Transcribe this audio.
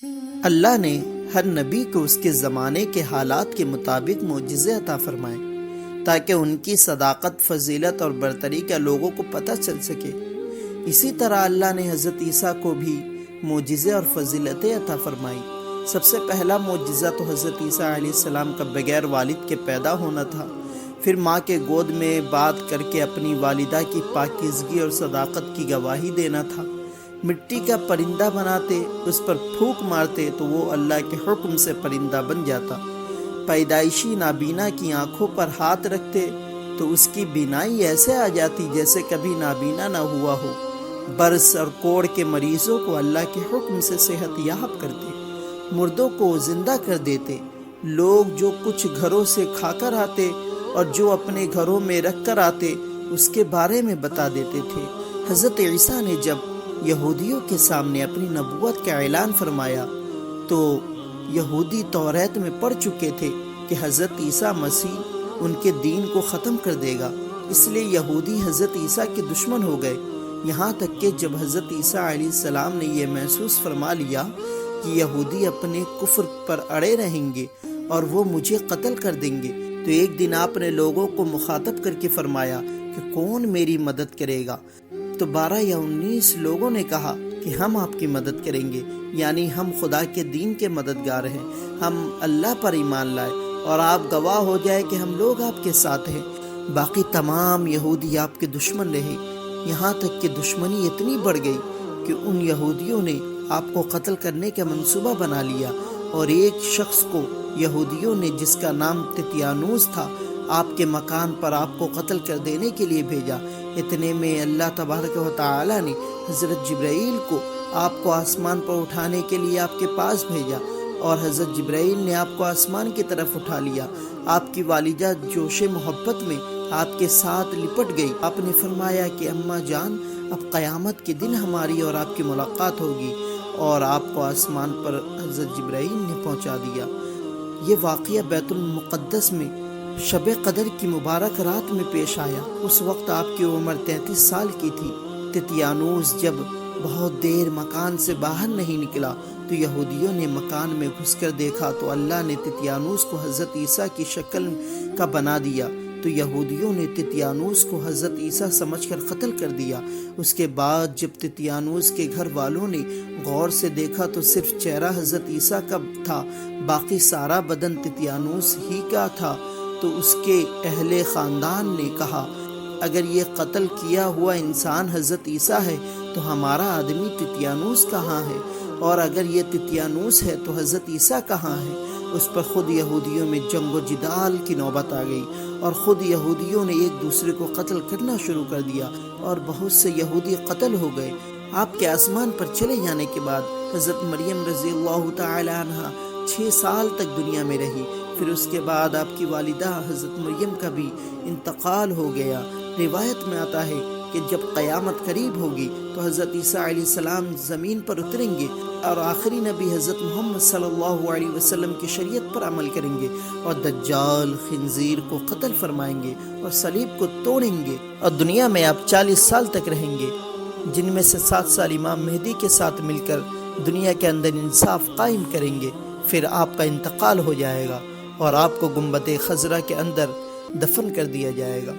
اللہ نے ہر نبی کو اس کے زمانے کے حالات کے مطابق معجزے عطا فرمائے تاکہ ان کی صداقت، فضیلت اور برتری کا لوگوں کو پتہ چل سکے۔ اسی طرح اللہ نے حضرت عیسیٰ کو بھی معجزے اور فضیلتیں عطا فرمائی۔ سب سے پہلا معجزہ تو حضرت عیسیٰ علیہ السلام کا بغیر والد کے پیدا ہونا تھا، پھر ماں کے گود میں بات کر کے اپنی والدہ کی پاکیزگی اور صداقت کی گواہی دینا تھا۔ مٹی کا پرندہ بناتے، اس پر پھونک مارتے تو وہ اللہ کے حکم سے پرندہ بن جاتا۔ پیدائشی نابینا کی آنکھوں پر ہاتھ رکھتے تو اس کی بینائی ایسے آ جاتی جیسے کبھی نابینا نہ ہوا ہو۔ برس اور کوڑ کے مریضوں کو اللہ کے حکم سے صحت یاب کرتے، مردوں کو زندہ کر دیتے۔ لوگ جو کچھ گھروں سے کھا کر آتے اور جو اپنے گھروں میں رکھ کر آتے اس کے بارے میں بتا دیتے تھے۔ حضرت عیسیٰ نے جب یہودیوں کے سامنے اپنی نبوت کا اعلان فرمایا تو یہودی توریت میں پڑھ چکے تھے کہ حضرت عیسیٰ مسیح ان کے دین کو ختم کر دے گا، اس لیے یہودی حضرت عیسیٰ کے دشمن ہو گئے۔ یہاں تک کہ جب حضرت عیسیٰ علیہ السلام نے یہ محسوس فرما لیا کہ یہودی اپنے کفر پر اڑے رہیں گے اور وہ مجھے قتل کر دیں گے، تو ایک دن آپ نے لوگوں کو مخاطب کر کے فرمایا کہ کون میری مدد کرے گا؟ تو 12 یا 19 لوگوں نے کہا کہ ہم آپ کی مدد کریں گے، یعنی ہم خدا کے دین کے مددگار ہیں، ہم اللہ پر ایمان لائے اور آپ گواہ ہو جائے کہ ہم لوگ آپ کے ساتھ ہیں۔ باقی تمام یہودی آپ کے دشمن رہے، یہاں تک کہ دشمنی اتنی بڑھ گئی کہ ان یہودیوں نے آپ کو قتل کرنے کا منصوبہ بنا لیا، اور ایک شخص کو یہودیوں نے جس کا نام تتیانوس تھا آپ کے مکان پر آپ کو قتل کر دینے کے لیے بھیجا۔ اتنے میں اللہ تبارک و تعالی نے حضرت جبرائیل کو آپ کو آسمان پر اٹھانے کے لیے آپ کے پاس بھیجا، اور حضرت جبرائیل نے آپ کو آسمان کی طرف اٹھا لیا۔ آپ کی والدہ جوش محبت میں آپ کے ساتھ لپٹ گئی۔ آپ نے فرمایا کہ اماں جان، اب قیامت کے دن ہماری اور آپ کی ملاقات ہوگی، اور آپ کو آسمان پر حضرت جبرائیل نے پہنچا دیا۔ یہ واقعہ بیت المقدس میں شب قدر کی مبارک رات میں پیش آیا۔ اس وقت آپ کی عمر 33 سال کی تھی۔ تتیانوس جب بہت دیر مکان سے باہر نہیں نکلا تو یہودیوں نے مکان میں گھس کر دیکھا تو اللہ نے تتیانوس کو حضرت عیسیٰ کی شکل کا بنا دیا، تو یہودیوں نے تتیانوس کو حضرت عیسیٰ سمجھ کر قتل کر دیا۔ اس کے بعد جب تتیانوس کے گھر والوں نے غور سے دیکھا تو صرف چہرہ حضرت عیسیٰ کا تھا، باقی سارا بدن تتیانوس ہی کا تھا۔ تو اس کے اہل خاندان نے کہا، اگر یہ قتل کیا ہوا انسان حضرت عیسیٰ ہے تو ہمارا آدمی تتیانوس کہاں ہے؟ اور اگر یہ تتیانوس ہے تو حضرت عیسیٰ کہاں ہے؟ اس پر خود یہودیوں میں جنگ و جدال کی نوبت آ گئی، اور خود یہودیوں نے ایک دوسرے کو قتل کرنا شروع کر دیا، اور بہت سے یہودی قتل ہو گئے۔ آپ کے آسمان پر چلے جانے کے بعد حضرت مریم رضی اللہ تعالی عنہ 6 سال تک دنیا میں رہی۔ پھر اس کے بعد آپ کی والدہ حضرت مریم کا بھی انتقال ہو گیا۔ روایت میں آتا ہے کہ جب قیامت قریب ہوگی تو حضرت عیسیٰ علیہ السلام زمین پر اتریں گے اور آخری نبی حضرت محمد صلی اللہ علیہ وسلم کی شریعت پر عمل کریں گے، اور دجال خنزیر کو قتل فرمائیں گے اور صلیب کو توڑیں گے، اور دنیا میں آپ 40 سال تک رہیں گے، جن میں سے 7 سال امام مہدی کے ساتھ مل کر دنیا کے اندر انصاف قائم کریں گے۔ پھر آپ کا انتقال ہو جائے گا اور آپ کو گنبد خضرا کے اندر دفن کر دیا جائے گا۔